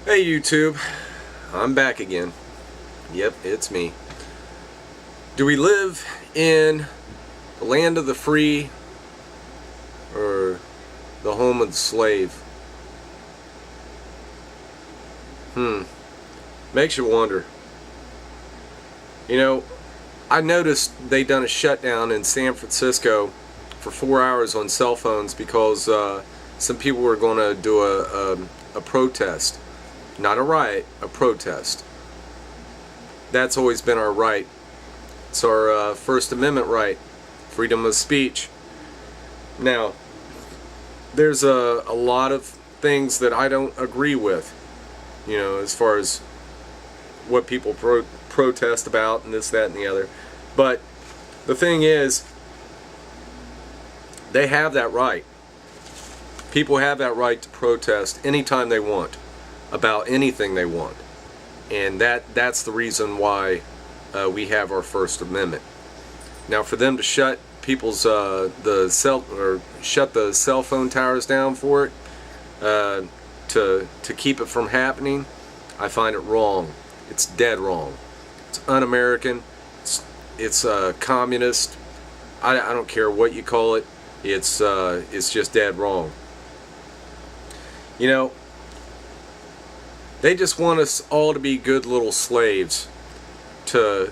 Hey YouTube, I'm back again. Yep, it's me. Do we live in the land of the free or the home of the slave? Makes you wonder. You know, I noticed they done a shutdown in San Francisco for 4 hours on cell phones because some people were going to do a protest. Not a riot, a protest. That's always been our right. It's our First Amendment right, freedom of speech. Now, there's a lot of things that I don't agree with, you know, as far as what people protest about and this, that, and the other. But the thing is, they have that right. People have that right to protest anytime they want about anything they want, and that's the reason why we have our First Amendment. Now, for them to shut people's shut the cell phone towers down for it, to keep it from happening, I find it wrong. It's dead wrong. It's un-American. It's communist. I don't care what you call it. It's just dead wrong. You know, they just want us all to be good little slaves, and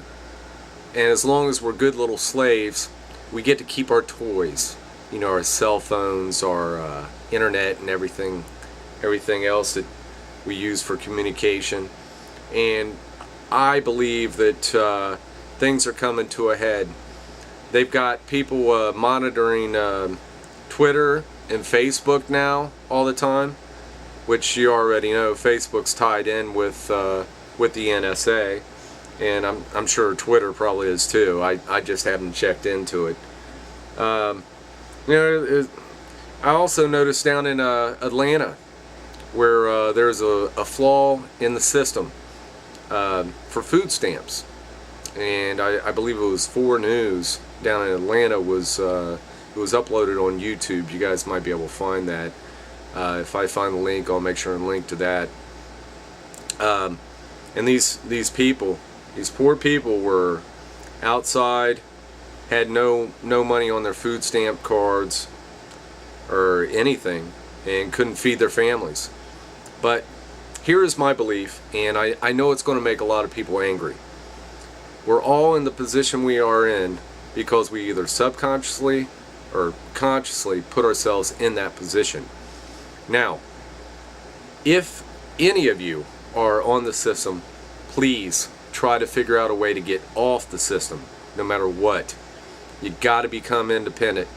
as long as we're good little slaves, we get to keep our toys, you know, our cell phones, our internet, and everything else that we use for communication. And I believe that things are coming to a head. They've got people monitoring Twitter and Facebook now all the time, which you already know Facebook's tied in with the NSA, and I'm sure Twitter probably is too. I just haven't checked into it. You know, I also noticed down in Atlanta where there's a flaw in the system for food stamps, and I believe it was 4 News down in Atlanta it was uploaded on YouTube. You guys might be able to find that. If I find the link, I'll make sure and link to that. And these people, these poor people, were outside, had no money on their food stamp cards or anything, and couldn't feed their families. But here is my belief, and I know it's going to make a lot of people angry. We're all in the position we are in because we either subconsciously or consciously put ourselves in that position. Now, if any of you are on the system, please try to figure out a way to get off the system, no matter what. You got to become independent.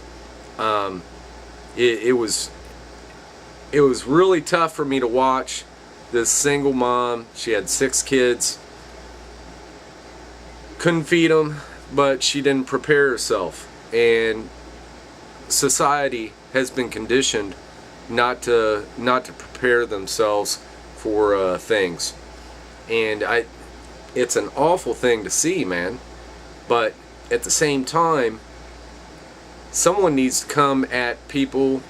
It was really tough for me to watch this single mom. She had 6 kids, couldn't feed them, but she didn't prepare herself, and society has been conditioned not to prepare themselves for things, and it's an awful thing to see, man. But at the same time, someone needs to come at people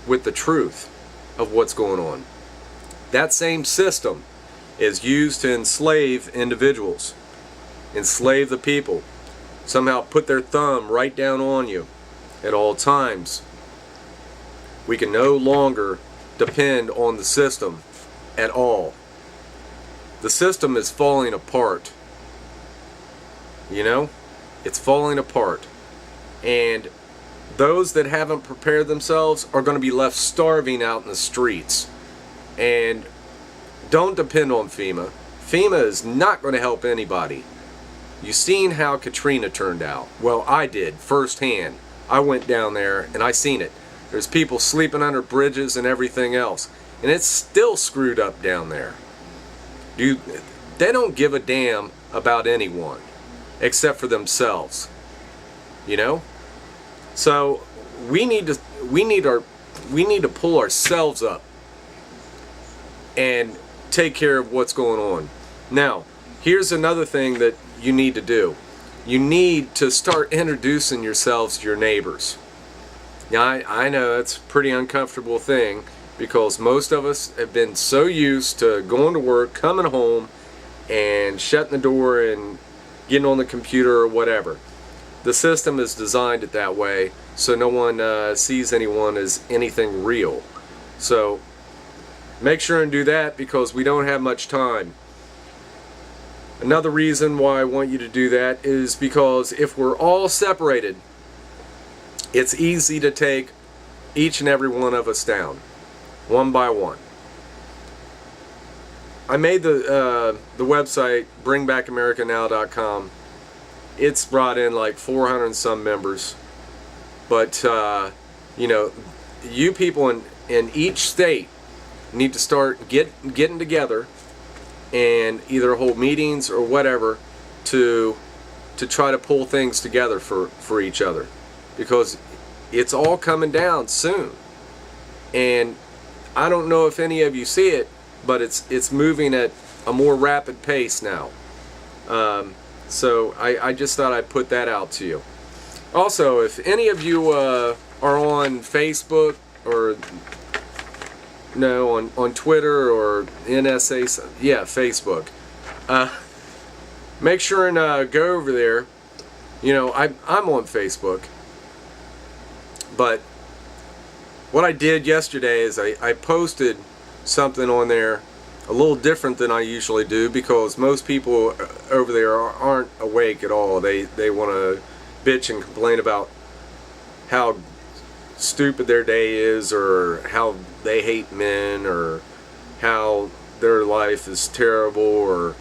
with the truth of what's going on. That same system is used to enslave individuals, enslave the people, somehow put their thumb right down on you at all times. We can no longer depend on the system at all. The system is falling apart. You know? It's falling apart. And those that haven't prepared themselves are going to be left starving out in the streets. And don't depend on FEMA. FEMA is not going to help anybody. You've seen how Katrina turned out. Well, I did firsthand. I went down there and I seen it. There's people sleeping under bridges and everything else. And it's still screwed up down there. They don't give a damn about anyone except for themselves. You know? So we need to pull ourselves up and take care of what's going on. Now, here's another thing that you need to do. You need to start introducing yourselves to your neighbors. Yeah, I know it's a pretty uncomfortable thing, because most of us have been so used to going to work, coming home, and shutting the door and getting on the computer or whatever. The system is designed it that way so no one sees anyone as anything real. So make sure and do that, because we don't have much time. Another reason why I want you to do that is because if we're all separated, it's easy to take each and every one of us down, one by one. I made the website bringbackamericanow.com. It's brought in like 400 and some members, but you know, you people in each state need to start getting together and either hold meetings or whatever to try to pull things together for each other, because it's all coming down soon. And I don't know if any of you see it, but it's moving at a more rapid pace now. So I just thought I'd put that out to you. Also, if any of you are on Facebook or no, on Twitter or NSA, yeah, Facebook, make sure and go over there. You know, I'm on Facebook, but what I did yesterday is I posted something on there a little different than I usually do, because most people over there aren't awake at all. They want to bitch and complain about how stupid their day is, or how they hate men, or how their life is terrible, or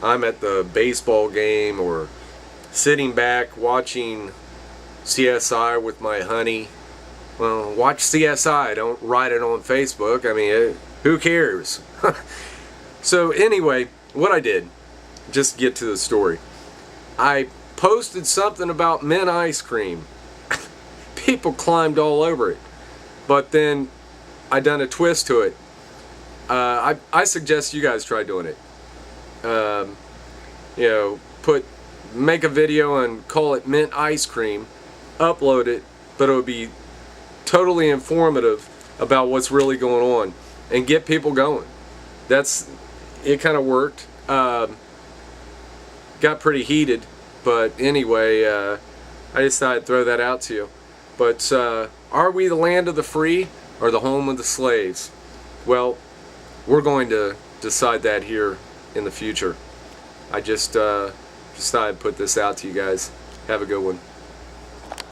I'm at the baseball game, or sitting back watching CSI with my honey. Well, watch CSI, don't write it on Facebook. I mean, who cares? So anyway, what I did, just get to the story, I posted something about mint ice cream. People climbed all over it, but then I done a twist to it. I suggest you guys try doing it. You know, make a video and call it mint ice cream, upload it, but it would be totally informative about what's really going on, and get people going. It kind of worked. Got pretty heated, but anyway, I just thought I'd throw that out to you. But are we the land of the free or the home of the slaves? Well, we're going to decide that here in the future. I just thought I'd put this out to you guys. Have a good one.